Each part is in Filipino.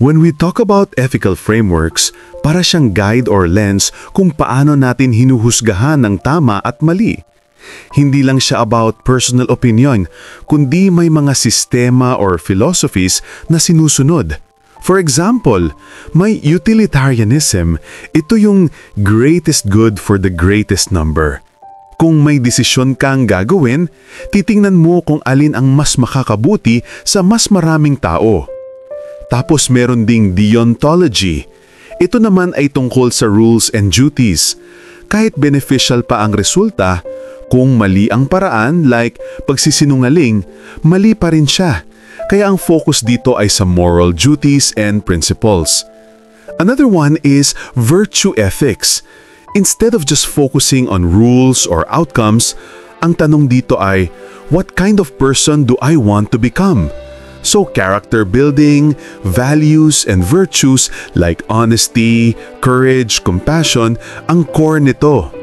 When we talk about ethical frameworks, para siyang guide or lens kung paano natin hinuhusgahan ng tama at mali. Hindi lang siya about personal opinion, kundi may mga sistema or philosophies na sinusunod. For example, may utilitarianism, ito yung greatest good for the greatest number. Kung may desisyon kang gagawin, titingnan mo kung alin ang mas makakabuti sa mas maraming tao. Tapos meron ding deontology. Ito naman ay tungkol sa rules and duties. Kahit beneficial pa ang resulta, kung mali ang paraan like pagsisinungaling, mali pa rin siya. Kaya ang focus dito ay sa moral duties and principles. Another one is virtue ethics. Instead of just focusing on rules or outcomes, ang tanong dito ay, what kind of person do I want to become? So character building, values, and virtues like honesty, courage, compassion, ang core nito.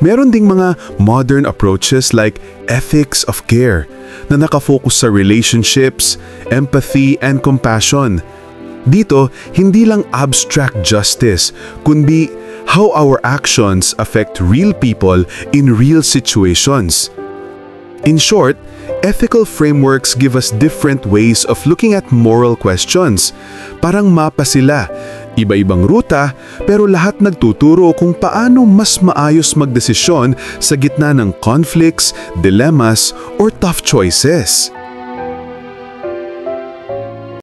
Meron ding mga modern approaches like ethics of care na nakafocus sa relationships, empathy, and compassion. Dito, hindi lang abstract justice, kundi how our actions affect real people in real situations. In short, ethical frameworks give us different ways of looking at moral questions. Parang mapa sila. Iba-ibang ruta, pero lahat nagtuturo kung paano mas maayos magdesisyon sa gitna ng conflicts, dilemmas, or tough choices.